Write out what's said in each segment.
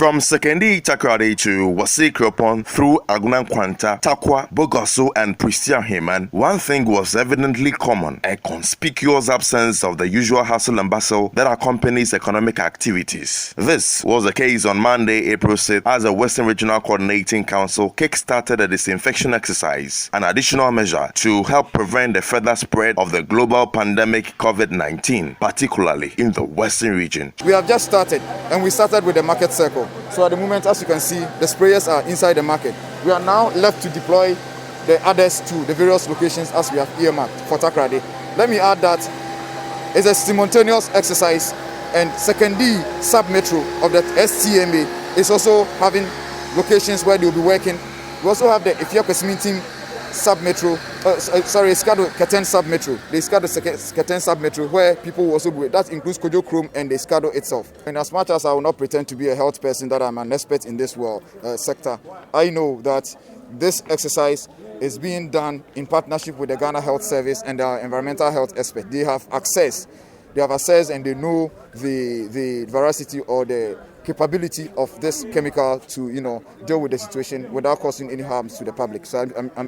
From Sekondi-Takoradi to Wassa Akropong through Agona Nkwanta, Tarkwa, Bogoso and Prestea Himan, one thing was evidently common: a conspicuous absence of the usual hustle and bustle that accompanies economic activities. This was the case on Monday, April 6th, as the Western Regional Coordinating Council kick-started a disinfection exercise, an additional measure to help prevent the further spread of the global pandemic COVID-19, particularly in the Western region. We have just started, and we started with the market circle. So at the moment, as you can see, the sprayers are inside the market. We are now left to deploy the others to the various locations as we have earmarked for Takoradi. Let me add that it's a simultaneous exercise, and Sekondi sub-metro of the STMA is also having locations where they will be working. We also have the Ifyakwe sub-metro, Skado-Keten sub-metro, the Skado-Keten sub-metro, where people will also be. That includes Kojo Krom and the Skado itself. And as much as I will not pretend to be a health person, that I'm an expert in this world sector, I know that this exercise is being done in partnership with the Ghana Health Service and our environmental health experts. They have access and they know the veracity or the capability of this chemical to deal with the situation without causing any harms to the public. So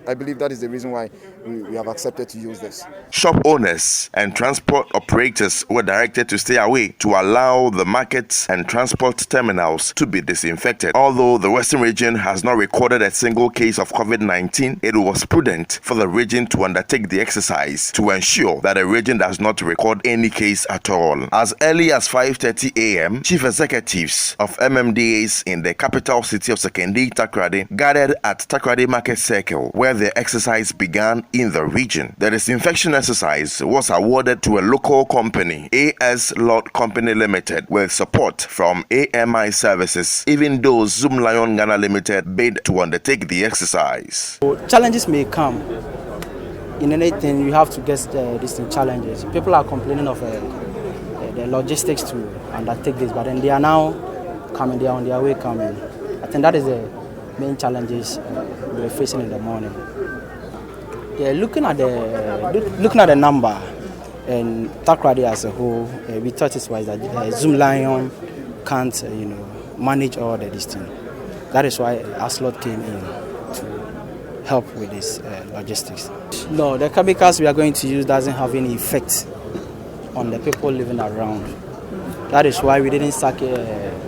I believe that is the reason why we have accepted to use this. Shop owners and transport operators were directed to stay away to allow the markets and transport terminals to be disinfected. Although the Western region has not recorded a single case of COVID-19, it was prudent for the region to undertake the exercise to ensure that the region does not record any case at all. As early as 5:30 a.m., chief executives of MMDAs in the capital city of Sekondi-Takoradi gathered at Takoradi Market Circle, where the exercise began in the region. The disinfection exercise was awarded to a local company, AS Lord Company Limited, with support from AMI Services, even though Zoom Lion Ghana Limited bid to undertake the exercise. Challenges may come. In anything, you have to get distinct challenges. People are complaining of the logistics to undertake this, but then they are now coming, they are on their way coming. I think that is the main challenges we're facing in the morning. Yeah, looking at the number and Takoradi as a whole, we thought it was that Zoom Lion can't manage all the distance. That is why Aslot came in to help with this logistics. No, the chemicals we are going to use doesn't have any effect on the people living around. That is why we didn't sack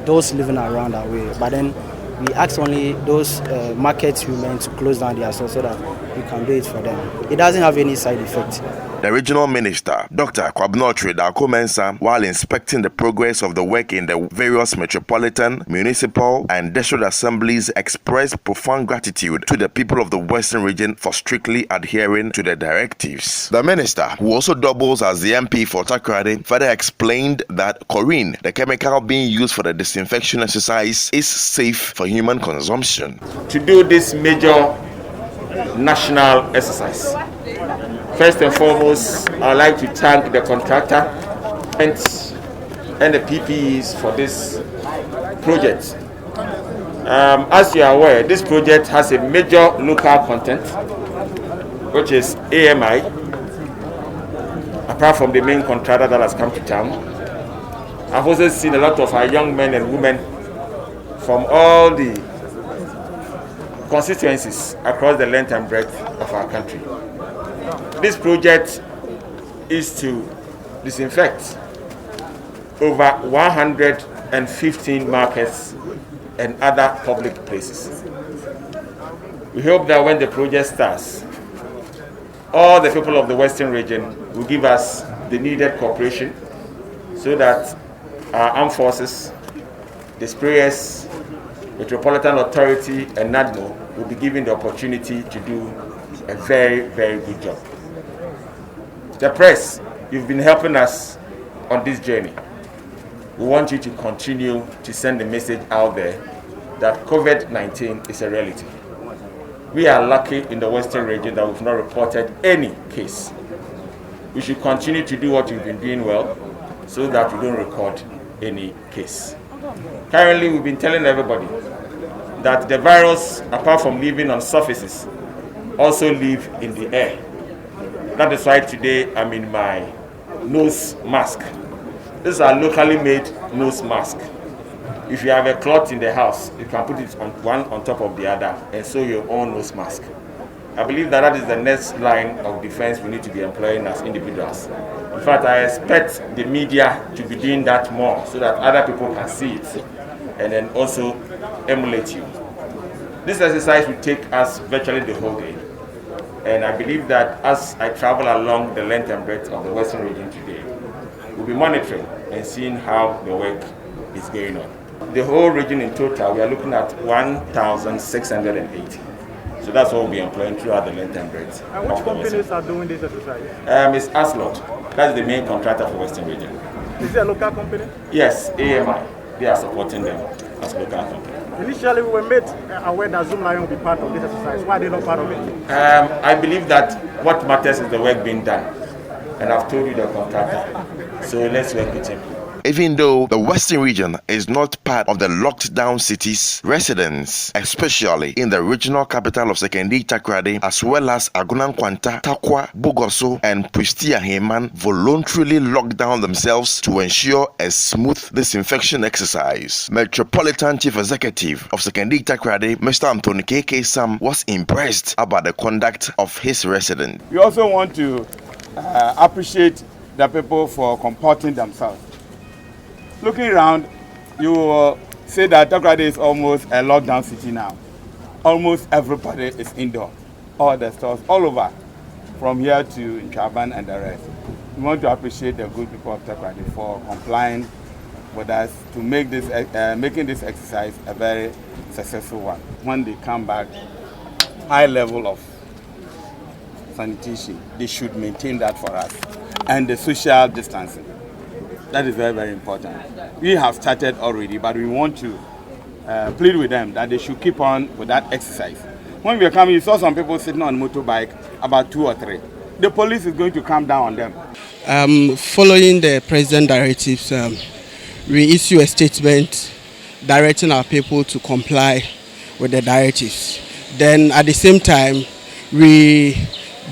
those living around our way. But then we asked only those markets women to close down their stores so that we can do it for them. It doesn't have any side effect. The regional minister, Dr. Kwabnotri, while inspecting the progress of the work in the various metropolitan, municipal, and district assemblies, expressed profound gratitude to the people of the Western region for strictly adhering to the directives. The minister, who also doubles as the MP for Takoradi, further explained that chlorine, the chemical being used for the disinfection exercise, is safe for human consumption. To do this major national exercise, first and foremost, I'd like to thank the contractor and the PPEs for this project. As you are aware, this project has a major local content, which is AMI, apart from the main contractor that has come to town. I've also seen a lot of our young men and women from all the constituencies across the length and breadth of our country. This project is to disinfect over 115 markets and other public places. We hope that when the project starts, all the people of the Western region will give us the needed cooperation so that our armed forces, the sprayers, Metropolitan Authority and NADMO will be given the opportunity to do a very, very good job. The press, you've been helping us on this journey. We want you to continue to send the message out there that COVID-19 is a reality. We are lucky in the Western region that we've not reported any case. We should continue to do what we've been doing well so that we don't record any case. Currently, we've been telling everybody that the virus, apart from living on surfaces, also live in the air. That is why today I'm in my nose mask. This is a locally made nose mask. If you have a cloth in the house, you can put it on one on top of the other and sew your own nose mask. I believe that is the next line of defense we need to be employing as individuals. In fact, I expect the media to be doing that more so that other people can see it and then also emulate you. This exercise will take us virtually the whole day. And I believe that as I travel along the length and breadth of the Western region today, we'll be monitoring and seeing how the work is going on. The whole region in total, we are looking at 1,680. So that's what we'll be employing throughout the length and breadth. And which companies are doing this exercise? It's Aslot. That's the main contractor for Western region. Is it a local company? Yes, AMI. They are supporting them as local company. Initially, we were made aware that Zoom Lion will be part of this exercise. Why are they not part of it? I believe that what matters is the work being done. And I've told you the contractor. So let's work with him. Even though the Western region is not part of the locked down cities, residents, especially in the regional capital of Sekondi-Takoradi, as well as Agona Nkwanta, Tarkwa, Bogoso and Prestea Himan, voluntarily locked down themselves to ensure a smooth disinfection exercise. Metropolitan Chief Executive of Sekondi-Takoradi, Mr. Anthony K.K. Sam, was impressed about the conduct of his resident. We also want to appreciate the people for comporting themselves. Looking around, you will say that Takoradi is almost a lockdown city now. Almost everybody is indoor. All the stores, all over, from here to Nchaban and the rest. We want to appreciate the good people of Takoradi for complying with us to make this, making this exercise a very successful one. When they come back, high level of sanitation, they should maintain that for us. And the social distancing. That is very, very important. We have started already, but we want to plead with them that they should keep on with that exercise. When we are coming, you saw some people sitting on a motorbike, about 2 or 3. The police is going to come down on them. Following the president directives, we issue a statement directing our people to comply with the directives. Then at the same time, we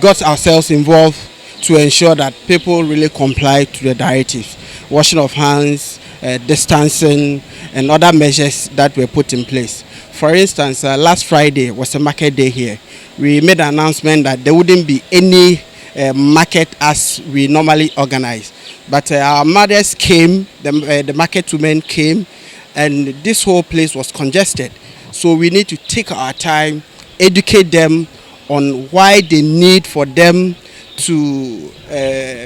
got ourselves involved to ensure that people really comply to the directives. Washing of hands, distancing, and other measures that were put in place. For instance, last Friday was a market day here. We made an announcement that there wouldn't be any market as we normally organize. But our mothers came, the market women came, and this whole place was congested. So we need to take our time, educate them on why they need for them to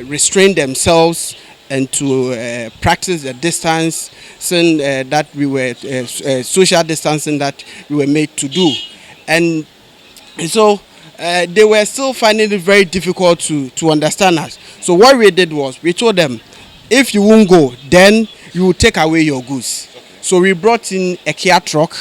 restrain themselves and to practice the distancing that we were, social distancing that we were made to do. And so they were still finding it very difficult to understand us. So what we did was, we told them, if you won't go, then you will take away your goods. So we brought in a Kia truck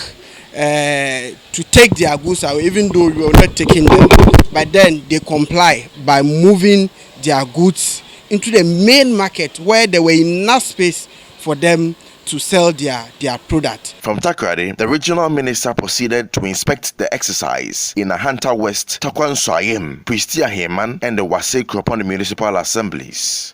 to take their goods away, even though we were not taking them. But then they comply by moving their goods into the main market where there were enough space for them to sell their product. From Takoradi, the regional minister proceeded to inspect the exercise in Ahanta West, Tarkwa, Prestea Himan, and the Wassa Akropong municipal assemblies.